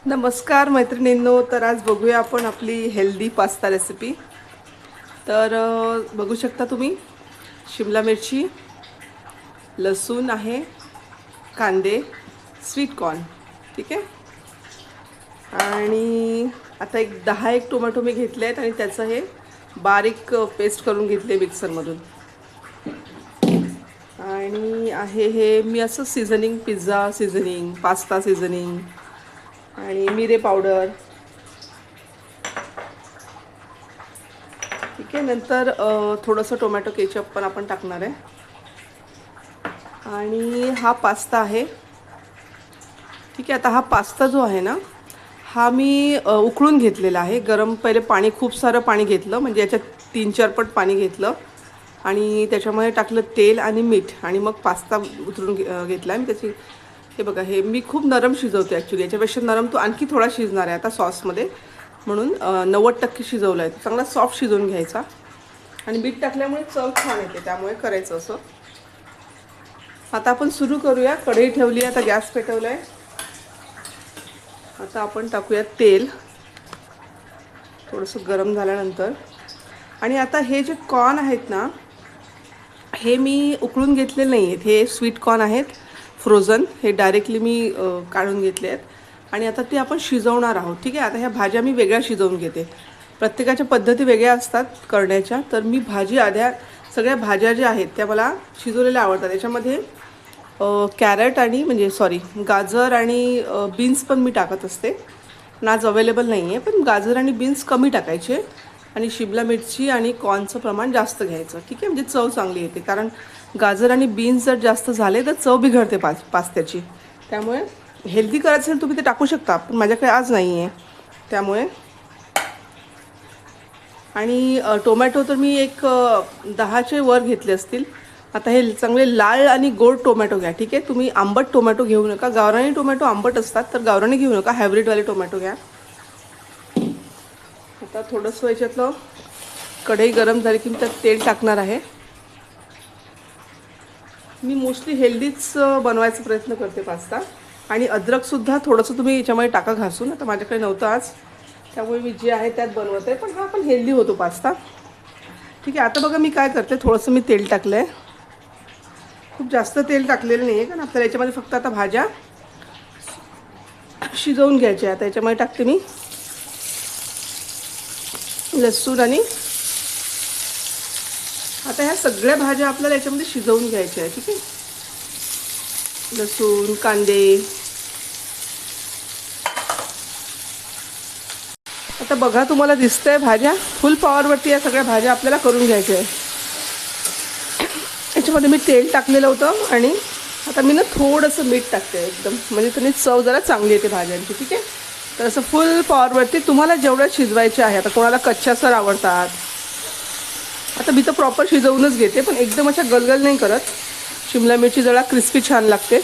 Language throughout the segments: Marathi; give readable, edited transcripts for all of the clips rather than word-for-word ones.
नमस्कार मैत्रिणींनो. तर आज बघूया आपण आपली हेल्दी पास्ता रेसिपी. तर बघू शकता तुम्ही, शिमला मिरची, लसूण आहे, कांदे, स्वीट कॉर्न, ठीक आहे. आणि आता एक 10 टोमॅटो मी घेतले आहेत आणि त्याचं हे बारीक पेस्ट करून घेतले मिक्सरमधून. आणि आहे हे मी असं seasoning, pizza seasoning, pasta seasoning आणि मिरे पावडर, ठीक आहे. नंतर थोडंसं टोमॅटो केचप पण आपण टाकणार आहे. आणि हा पास्ता आहे, ठीक आहे. आता हा पास्ता जो आहे ना, हा मी उकळून घेतलेला आहे. गरम पहिले पाणी, खूप सारं पाणी घेतलं, म्हणजे याच्यात 3-4 पट पाणी घेतलं आणि त्याच्यामध्ये टाकलं तेल आणि मीठ आणि मग पास्ता उतरून घेतला. आणि त्याची हे बघा, हे मी खूप नरम शिजवते ॲक्च्युली. याच्यापेक्षा नरम तो आणखी थोडा शिजणार आहे आता सॉसमध्ये, म्हणून 90% शिजवला आहे. चांगला सॉफ्ट शिजवून घ्यायचा. आणि मीठ टाकल्यामुळे चव छान येते, त्यामुळे करायचं असं. आता आपण सुरू करूया. कढई ठेवली, आता गॅस पेटवला आहे. आता आपण टाकूया तेल थोडंसं गरम झाल्यानंतर. आणि आता हे जे कॉर्न आहेत ना, हे मी उकळून घेतलेले नाही आहेत. हे स्वीट कॉर्न आहेत फ्रोझन. हे डायरेक्टली मी काढून घेतले आहेत. आणि आता ते आपण शिजवणार आहोत, ठीक आहे. आता ह्या भाज्या मी वेगळ्या शिजवून घेते. प्रत्येकाच्या पद्धती वेगळ्या असतात करण्याच्या. तर मी भाजी सगळ्या भाज्या ज्या आहेत त्या मला शिजवलेल्या आवडतात. याच्यामध्ये कॅरेट आणि गाजर आणि बीन्स पण मी टाकत असते. आज अवेलेबल नाही आहे, पण गाजर आणि बीन्स कमी टाकायचे आणि शिमला मिरची आणि कॉर्नचं प्रमाण जास्त घ्यायचं, ठीक आहे. म्हणजे चव चांगली येते, कारण गाजर आणि बीन्स जर जास्त झाले तर चव बिघडते पास्त्याची. त्यामुळे हेल्दी करायचं असेल तुम्ही ते टाकू शकता, पण माझ्याकडे आज नाही आहे त्यामुळे. आणि टोमॅटो तर मी एक 10चे वर घेतले असतील. आता हे चांगले लाल आणि गोड टोमॅटो घ्या, ठीक आहे. तुम्ही आंबट टोमॅटो घेऊ नका. गावरानी टोमॅटो आंबट असतात, तर गावरानी घेऊ नका. हायब्रिडवाले टोमॅटो घ्या. आता थोडंसं याच्यातलं कढई गरम झाली की मी त्यात तेल टाकणार आहे. मी मोस्टली हेल्दीच बनवायचा प्रयत्न करते पास्ता. आणि अद्रकसुद्धा थोडंसं तुम्ही याच्यामध्ये टाका घासून. आता माझ्याकडे नव्हतं आज, त्यामुळे मी जे आहे त्यात बनवत आहे. पण हा पण हेल्दी होतो पास्ता, ठीक आहे. आता बघा मी काय करते, थोडंसं मी तेल टाकलं आहे. खूप जास्त तेल टाकलेलं नाही आहे, कारण आपल्याला याच्यामध्ये फक्त आता भाज्या शिजवून घ्यायच्या. आता याच्यामध्ये टाकते मी लसूण. आणि आता ह्या सगळ्या भाज्या आपल्याला याच्यामध्ये शिजवून घ्यायच्या आहे, ठीक आहे. लसूण, कांदे. आता बघा, तुम्हाला दिसतंय भाज्या फुल पॉवरवरती या सगळ्या भाज्या आपल्याला करून घ्यायच्या आहे. याच्यामध्ये मी तेल टाकलेलं होतं आणि आता मी ना थोडंसं मीठ टाकते एकदम, म्हणजे त्यांनी चव जरा चांगली येते भाज्यांची, ठीक आहे. तर असं फुल पॉवरवरती तुम्हाला जेवढं शिजवायचे आहे. आता कोणाला कच्च्यासर आवडतात, आता मी तर प्रॉपर शिजवूनच घेते, पण एकदम अशा गलगल नाही करत. शिमला मिरची जरा क्रिस्पी छान लागते.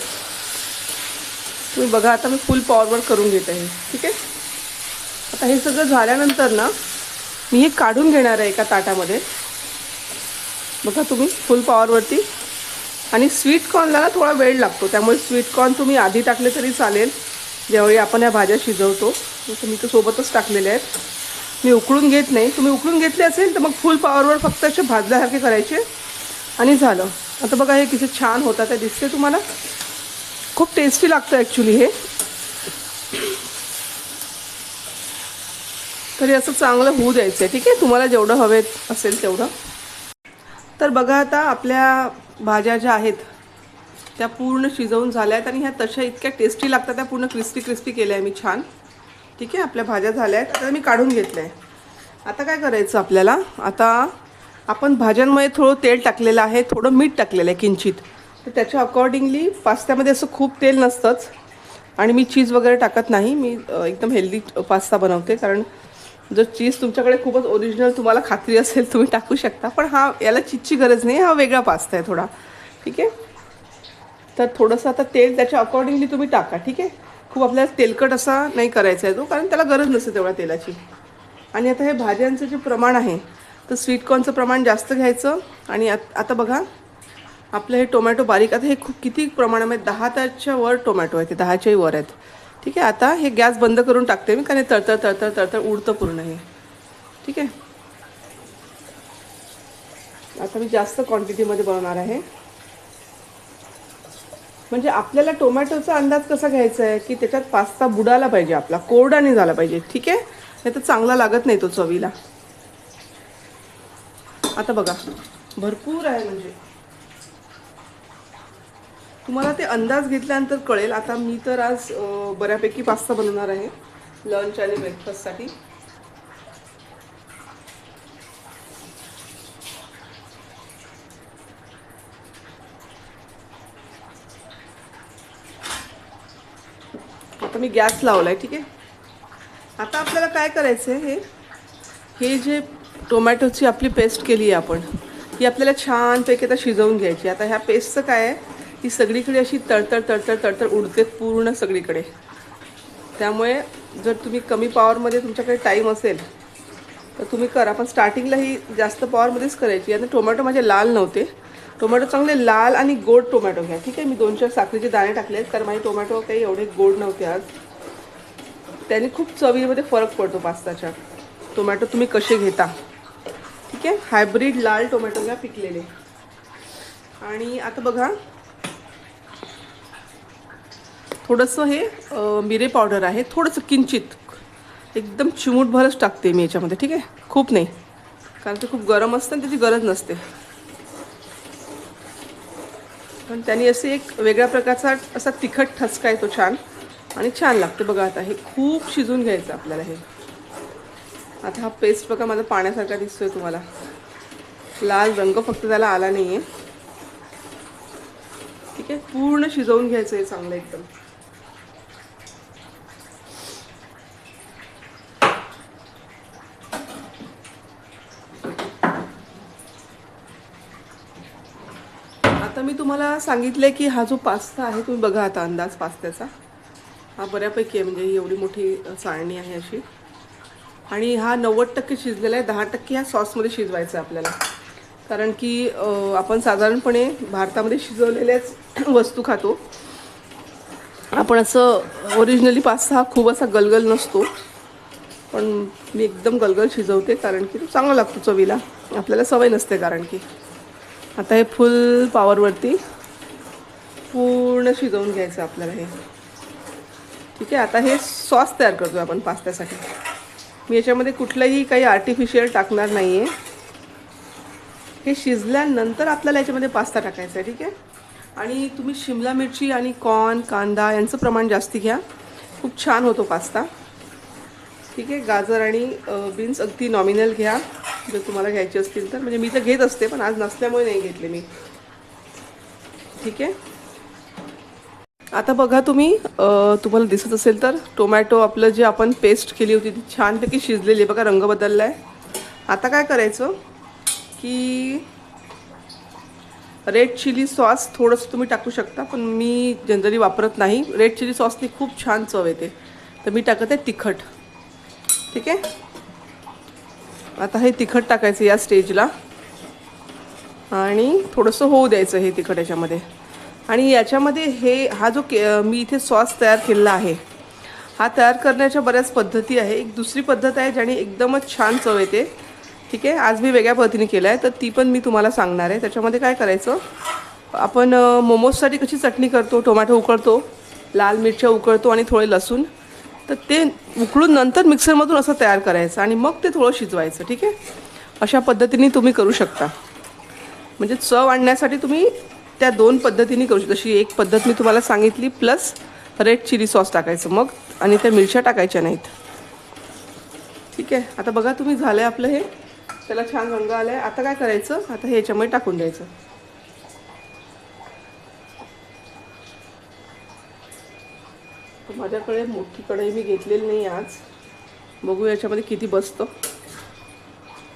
तुम्ही बघा, आता मी फुल पॉवरवर करून घेते आहे, ठीक आहे. आता हे सगळं झाल्यानंतर ना, मी हे काढून घेणार आहे एका ताटामध्ये. बघा तुम्ही, फुल पॉवरवरती. आणि स्वीट कॉर्नला ना थोडा वेळ लागतो, त्यामुळे स्वीट कॉर्न तुम्ही आधी टाकले तरी चालेल, ज्यावेळी आपण या भाज्या शिजवतो. मी तर सोबतच टाकलेले आहेत. मी उकळून घेत नाही. तुम्ही उकळून घेतले असेल तर मग फुल पॉवरवर फक्त असे भाजल्यासारखे करायचे आणि झालं. आता बघा हे किती छान होतात, ते दिसते तुम्हाला. खूप टेस्टी लागतं ॲक्च्युली हे. तरी असं चांगलं होऊ द्यायचं आहे, ठीक आहे. तुम्हाला जेवढं हवे असेल तेवढं. तर बघा, आता आपल्या भाज्या ज्या आहेत त्या पूर्ण शिजवून झाल्या आहेत आणि ह्या तशा इतक्या टेस्टी लागतात. त्या पूर्ण क्रिस्पी केल्या आहे मी छान, ठीक आहे. आपल्या भाज्या झाल्या आहेत, आता मी काढून घेतलं आहे. आता काय करायचं आपल्याला, आता आपण भाज्यांमध्ये थोडं तेल टाकलेलं आहे, थोडं मीठ टाकलेलं आहे किंचित. तर त्याच्या अकॉर्डिंगली पास्त्यामध्ये असं खूप तेल नसतंच. आणि मी चीज वगैरे टाकत नाही. मी एकदम हेल्दी पास्ता बनवते, कारण जर चीज तुमच्याकडे खूपच ओरिजिनल तुम्हाला खात्री असेल तुम्ही टाकू शकता, पण याला चीजची गरज नाही. हा वेगळा पास्ता आहे थोडा, ठीक आहे. तर थोडंसं आता तेल त्याच्या अकॉर्डिंगली तुम्ही टाका, ठीक आहे. खूप आपल्याला तेलकट असा नाही करायचा आहे तो, कारण त्याला गरज नसते तेवढ्या तेलाची. आणि आता हे भाज्यांचं जे प्रमाण आहे, तर स्वीट कॉर्नचं प्रमाण जास्त घ्यायचं. आणि आता बघा, आपलं हे टोमॅटो बारीक, आता हे खूप किती प्रमाणामध्ये 10च्या वर टोमॅटो आहे, ते 10च्याही वर आहेत. ठीक आहे. आता हे गॅस बंद करून टाकते मी, कारण हे तळतळ तळतळ तळतळ उडतं पूर्ण हे. ठीक आहे. आता मी जास्त क्वांटिटीमध्ये बनवणार आहे. म्हणजे आपल्याला टोमॅटोचा अंदाज कसा घ्यायचा आहे की त्याच्यात पास्ता बुडाला पाहिजे, आपला कोरडा नाही झाला पाहिजे. ठीक आहे. नाही तर चांगला लागत नाही तो चवीला. आता बघा भरपूर आहे, म्हणजे तुम्हाला ते अंदाज घेतल्यानंतर कळेल. आता मी तर आज बऱ्यापैकी पास्ता बनवणार आहे लंच आणि ब्रेकफास्टसाठी. आता मी गॅस लावलाय. ठीक आहे. आता आपल्याला काय करायचं आहे, हे जे टोमॅटोची आपली पेस्ट केली आहे आपण, ही आपल्याला छानपैकी आता शिजवून घ्यायची. आता ह्या पेस्टचं काय आहे, ती सगळीकडे अशी तळतळ तळतळ तळतळ उडते पूर्ण सगळीकडे. त्यामुळे जर तुम्ही कमी पॉवरमध्ये तुमच्याकडे टाईम असेल तर तुम्ही करा, पण स्टार्टिंगला ही जास्त पॉवरमध्येच करायची. आता टोमॅटो माझे लाल नव्हते, टोमॅटो चांगले लाल आणि गोड टोमॅटो घ्या. ठीक आहे. मी 2-4 साखरेचे दाणे टाकले आहेत, कारण माझे टोमॅटो काही एवढे गोड नव्हते आज. त्याने खूप चवीमध्ये फरक पडतो पास्ताच्या. टोमॅटो तुम्ही कसे घेता. ठीक आहे. हायब्रिड लाल टोमॅटो घ्या पिकलेले. आणि आता बघा थोडंसं हे मिरे पावडर आहे, थोडंसं किंचित, एकदम चिमूटभरच टाकते मी याच्यामध्ये. ठीक आहे. खूप नाही, कारण ते खूप गरम असतं आणि त्याची गरज नसते. पण त्याने असे एक वेगळ्या प्रकारचा असा तिखट ठसका येतो छान, आणि छान लागते. बघा आता हे खूप शिजून घ्यायचं आपल्याला हे. आता हा पेस्ट बघा माझा पाण्यासारखा दिसतोय तुम्हाला, लाल रंग फक्त त्याला आला नाही आहे. ठीक आहे. पूर्ण शिजवून घ्यायचं आहे चांगलं एकदम. आता मी तुम्हाला सांगितलं की हा जो पास्ता आहे, तुम्ही बघा आता अंदाज पास्त्याचा हा बऱ्यापैकी आहे, म्हणजे ही एवढी मोठी चाळणी आहे अशी. आणि हा 90% शिजलेला आहे, 10% ह्या सॉसमध्ये शिजवायचा आपल्याला. कारण की आपण साधारणपणे भारतामध्ये शिजवलेल्याच वस्तू खातो आपण. असं ओरिजिनली पास्ता हा खूप असा गलगल नसतो, पण मी एकदम गलगल शिजवते, कारण की तो चांगला लागतो चवीला. आपल्याला सवय नसते कारण की. आता हे फुल पॉवरवरती पूर्ण शिजवून घ्यायचं आपल्याला हे. ठीक आहे. आता हे सॉस तयार करतो आपण पास्त्यासाठी. मी याच्यामध्ये कुठलंही काही आर्टिफिशियल टाकणार नाही आहे. हे शिजल्यानंतर आपल्याला याच्यामध्ये पास्ता टाकायचा आहे. ठीक आहे. आणि तुम्ही शिमला मिरची आणि कॉर्न, कांदा यांचं प्रमाण जास्ती घ्या, खूप छान होतो पास्ता. ठीक आहे. गाजर आणि बीन्स अगदी नॉमिनल घ्या जर तुम्हाला घ्यायचे असतील तर. म्हणजे मी तर घेत असते, पण आज नसल्यामुळे नाही घेतले मी. ठीक आहे. आता बघा तुम्ही, तुम्हाला दिसत असेल तर टोमॅटो आपलं जे आपण पेस्ट केली होती ती छानपैकी शिजलेली आहे. बघा रंग बदलला आहे. आता काय करायचं की रेड चिली सॉस थोडंसं तुम्ही टाकू शकता, पण मी जनरली वापरत नाही. रेड चिली सॉसनी खूप छान चव येते, तर मी टाकत आहे तिखट. ठीक आहे. आता हे तिखट टाकायचं या स्टेजला, आणि थोडंसं होऊ द्यायचं हे तिखट याच्यामध्ये. आणि याच्यामध्ये हा जो मी इथे सॉस तयार केलेला आहे, हा तयार करण्याच्या बऱ्याच पद्धती आहे. एक दुसरी पद्धत आहे ज्याने एकदमच छान चव येते. ठीक आहे. आज मी वेगळ्या पद्धतीने केलं आहे, तर ती पण मी तुम्हाला सांगणार आहे. त्याच्यामध्ये काय करायचं, आपण मोमोजसाठी कशी चटणी करतो, टोमॅटो उकळतो, लाल मिरच्या उकळतो आणि थोडे लसूण, तर ते उकळून नंतर मिक्सरमधून असं तयार करायचं आणि मग ते थोडं शिजवायचं. ठीक आहे. अशा पद्धतीने तुम्ही करू शकता. म्हणजे चव आणण्यासाठी तुम्ही त्या 2 पद्धतीने करू शकता. जशी एक पद्धत मी तुम्हाला सांगितली, प्लस रेड चिली सॉस टाकायचं मग, आणि त्या मिरच्या टाकायच्या नाहीत. ठीक आहे. आता बघा तुम्ही झालं आहे आपलं हे, त्याला छान रंग आला आहे. आता काय करायचं, आता हे याच्यामध्ये टाकून द्यायचं. माझ्याकडे मोठी कढई मी घेतलेली नाही आज, बघू याच्यामध्ये किती बसतं.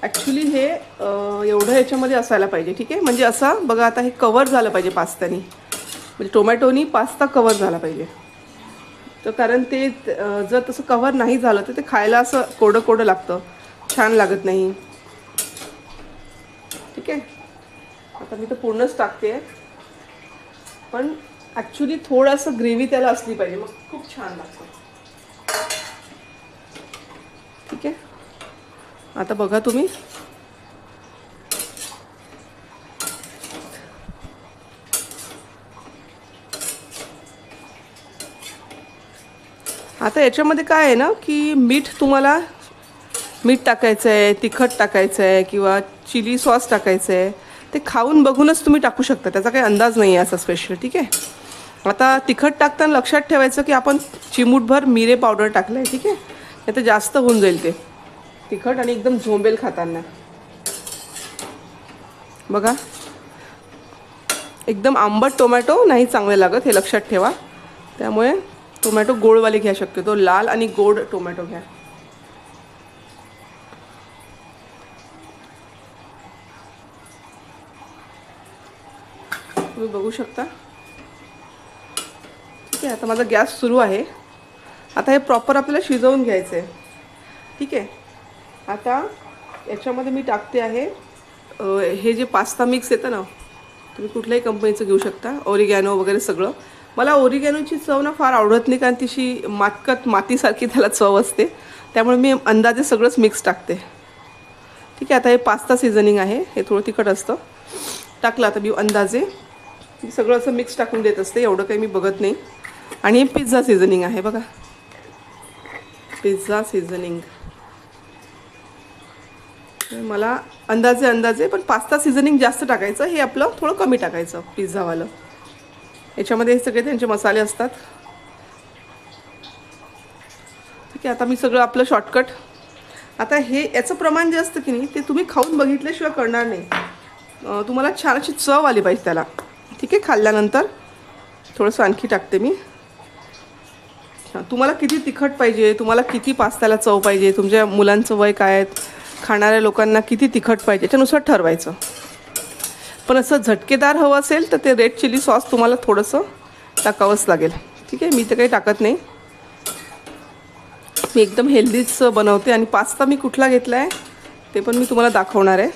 ॲक्च्युली हे एवढं याच्यामध्ये असायला पाहिजे. ठीक आहे. म्हणजे असं बघा, आता हे कवर झालं पाहिजे पास्त्यानी, म्हणजे टोमॅटोनी पास्ता कवर झाला पाहिजे. तर कारण ते जर तसं कवर नाही झालं तर ते खायला असं कोरडं कोरडं लागतं, छान लागत नाही. ठीक आहे. आता मी तर पूर्णच टाकते, पण ॲक्च्युली थोडंसं ग्रेव्ही त्याला असली पाहिजे, मग खूप छान लागतं. ठीक आहे, आता बघा तुम्ही. आता याच्यामध्ये काय आहे ना की मीठ टाकायचं आहे, तिखट टाकायचं आहे किंवा चिली सॉस टाकायचं आहे, ते खाऊन बघूनच तुम्ही टाकू शकता. त्याचा काही अंदाज नाही आहे असा स्पेशल. ठीक आहे, आता तिखट टाकताना लक्षात ठेवायचं की आपण चिमूटभर मिरे पावडर टाकलं आहे. ठीक आहे, नाही तर जास्त होऊन जाईल ते तिखट आणि एकदम झोंबेल खाताना. बघा, एकदम आंबट टोमॅटो नाही चांगले लागत, हे लक्षात ठेवा. त्यामुळे टोमॅटो गोडवाले घ्या, शक्यतो लाल आणि गोड टोमॅटो घ्या. तुम्ही बघू शकता. ठीक आहे, आता माझा गॅस सुरू आहे. आता हे प्रॉपर आपल्याला शिजवून घ्यायचं आहे. ठीक आहे, आता याच्यामध्ये मी टाकते आहे हे जे पास्ता मिक्स येतं ना, तुम्ही कुठल्याही कंपनीचं घेऊ शकता, ओरिगॅनो वगैरे सगळं. मला ओरिगॅनोची चव ना फार आवडत नाही, कारण तिशी मातीसारखी त्याला चव असते. त्यामुळे मी अंदाजे सगळंच मिक्स टाकते. ठीक आहे, आता हे पास्ता सीझनिंग आहे, हे थोडं तिखट असतं. टाकलं आता मी अंदाजे, मी सगळं असं मिक्स टाकून देत असते, एवढं काही मी बघत नाही. आणि हे पिझ्झा सीझनिंग आहे बघा, पिझ्झा सीझनिंग. मला अंदाजे पण पास्ता सीझनिंग जास्त टाकायचं, हे आपलं थोडं कमी टाकायचं पिझ्झावालं. याच्यामध्ये हे सगळे त्यांचे मसाले असतात. ठीक आहे, आता मी सगळं आपलं शॉर्टकट. आता हे याचं प्रमाण जे असतं की नाही, ते तुम्ही खाऊन बघितल्याशिवाय करणार नाही. तुम्हाला छान अशी चव आली पाहिजे त्याला. ठीक आहे, खाल्ल्यानंतर थोडंसं आणखी टाकते मी. तुम्हाला किती तिखट पाहिजे, तुम्हाला किती पास्त्याला चव पाहिजे, तुमच्या मुलांचं वय काय आहे, खाणाऱ्या लोकांना किती तिखट पाहिजे, त्याच्यानुसार ठरवायचं. पण असं झटकेदार हवं असेल तर ते रेड चिली सॉस तुम्हाला थोडंसं टाकावंच लागेल. ठीक आहे, मी तर काही टाकत नाही, मी एकदम हेल्दीच बनवते. आणि पास्ता मी कुठला घेतला आहे ते पण मी तुम्हाला दाखवणार आहे.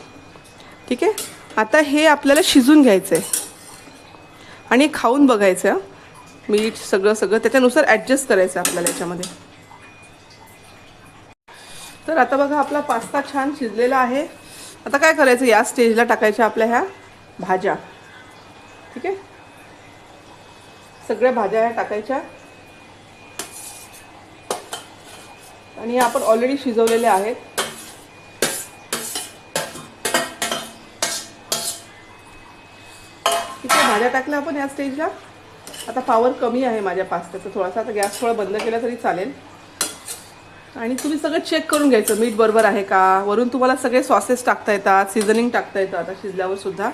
ठीक आहे, आता हे आपल्याला शिजून घ्यायचं आहे आणि खाऊन बघायचं आहे. मीठ सगळं त्याच्यानुसार ॲडजस्ट करायचं आपल्याला याच्यामध्ये. तर आता बघा, आपला पास्ता छान शिजलेला आहे. आता काय करायचं, या स्टेजला टाकायच्या आपल्या ह्या भाज्या. ठीक आहे, सगळ्या भाज्या ह्या टाकायच्या. आणि आपण ऑलरेडी शिजवलेल्या आहेत. ठीक आहे, भाज्या टाकल्या आपण या स्टेजला. आता पॉवर कमी आहे माझ्या पास्त्याचा थोडासा, आता गॅस थोडा बंद केला तरी चालेल. आणि तुम्ही सगळं चेक करून घ्यायचं, मीठ बरोबर आहे का. वरून तुम्हाला सगळे सॉसेस टाकता येतात, सीझनिंग टाकता येतं आता शिजल्यावर सुद्धा.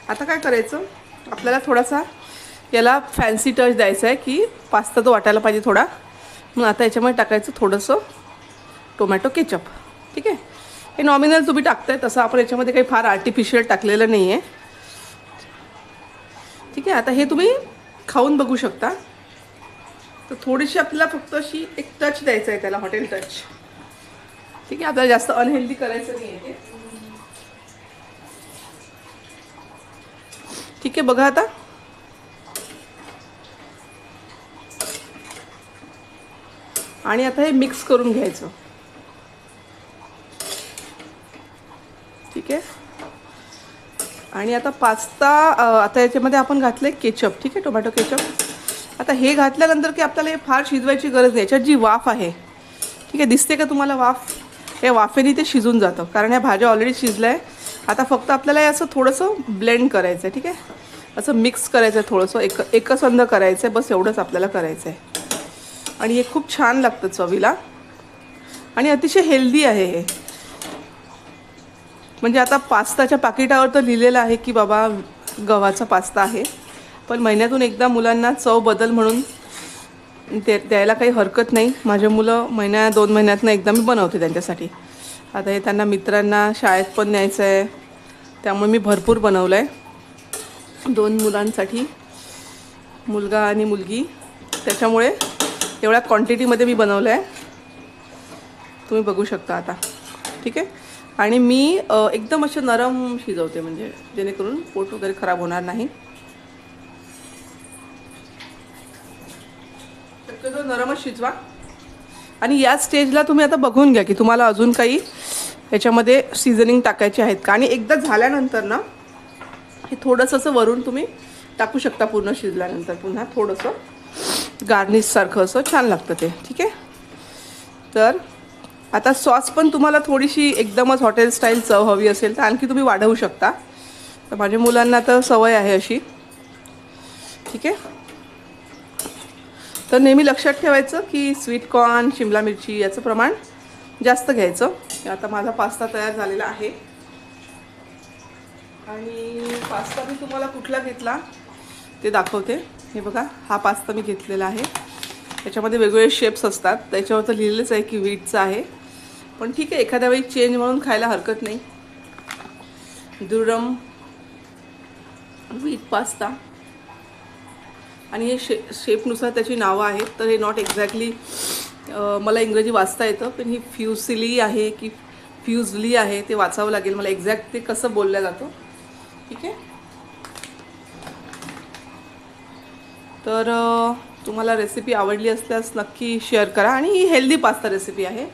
आता काय करायचं, आपल्याला थोडासा याला फॅन्सी टच द्यायचा आहे की पास्ता तो वाटायला पाहिजे थोडा. मग आता याच्यामध्ये टाकायचं थोडंसं टोमॅटो केचप. ठीक आहे, हे नॉमिनल तुम्ही टाकताय, तसं आपण याच्यामध्ये काही फार आर्टिफिशियल टाकलेलं नाही आहे. ठीक आहे, आता हे तुम्ही खाऊन बघू शकता. तर थोडीशी आपल्याला फक्त अशी एक टच द्यायचा आहे त्याला, हॉटेल टच. ठीक आहे, आपल्याला जास्त अनहेल्दी करायचं नाही आहे. ठीक आहे, बघा आता. आणि आता हे मिक्स करून घ्यायचं. ठीक आहे, आणि आता पास्ता आता याच्यामध्ये आपण घातले केचप. ठीक आहे, टोमॅटो केचप. आता हे घातल्यानंतर की आपल्याला हे फार शिजवायची गरज नाही. याच्यात जी वाफ आहे, ठीक आहे, दिसते का तुम्हाला वाफ, या वाफेने ते शिजून जातं, कारण ह्या भाज्या ऑलरेडी शिजल्या आहे. आता फक्त आपल्याला हे असं थोडंसं ब्लेंड करायचं आहे. ठीक आहे, असं मिक्स करायचं आहे, थोडंसं एकसंध करायचं आहे, बस एवढंच आपल्याला करायचं आहे. आणि हे खूप छान लागतं चवीला आणि अतिशय हेल्दी आहे हे. म्हणजे आता पास्ताच्या पाकिटावर तर लिहिलेलं आहे की बाबा गव्हाचा पास्ता आहे, पण महिन्यातून एकदा मुलांना चव बदल म्हणून ते द्यायला काही हरकत नाही. माझे मुलं 2 महिन्यातनं एकदा मी बनवते त्यांच्यासाठी. आता हे त्यांना मित्रांना शाळेत पण न्यायचं आहे, त्यामुळे मी भरपूर बनवलं आहे 2 मुलांसाठी, मुलगा आणि मुलगी. त्याच्यामुळे एवढ्या क्वांटिटीमध्ये मी बनवलं आहे, तुम्ही बघू शकता आता. ठीक आहे, आणि मी एकदम असे नरम शिजवते, म्हणजे जेणेकरून पोट वगैरे खराब होणार नाही. थोडं नरमच शिजवा. आणि या स्टेजला तुम्ही आता बघून घ्या की तुम्हाला अजून काही याच्यामध्ये सीझनिंग टाकायचे आहेत का. आणि एकदा झाल्यानंतर ना हे थोडंसं असं वरून तुम्ही टाकू शकता. पूर्ण शिजल्यानंतर पुन्हा थोडंसं गार्निशसारखं असं छान लागतं ते. ठीक आहे. तर आता सॉस पण तुम्हाला थोडीशी एकदमच हॉटेल स्टाईल चव हवी असेल तर आणखी तुम्ही वाढवू शकता. तर माझ्या मुलांना तर सवय आहे अशी. ठीक आहे. तर नेहमी लक्षात ठेवायचं की स्वीट कॉर्न, शिमला मिरची याचं प्रमाण जास्त घ्यायचं. आता माझा पास्ता तयार झालेला आहे. आणि पास्ता मी तुम्हाला कुठला घेतला ते दाखवते. हे बघा, हा पास्ता मी घेतलेला आहे. त्याच्यामध्ये वेगवेगळे शेप्स असतात. त्याच्यावर तर लिहिलेलंच आहे की व्हीटचा आहे, पण ठीक आहे, एखाद्या वेळी चेंज म्हणून खायला हरकत नाही. दुरम व्हीट पास्ता. आणि हे शेपनुसार त्याची नावं आहेत. तर हे नॉट एक्झॅक्टली मला इंग्रजी वाचता येतं, पण ही फ्युसिली आहे की फ्युजली आहे ते वाचावं लागेल मला एक्झॅक्ट ते कसं बोललं जातं. ठीक आहे. तर तुम्हाला रेसिपी आवडली असल्यास नक्की शेअर करा. आणि ही हेल्दी पास्ता रेसिपी आहे.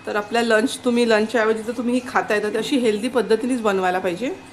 तर आपल्या तुम्ही लंचच्या ऐवजी जर तुम्ही ही खाता येतं तर अशी हेल्दी पद्धतीनेच बनवायला पाहिजे.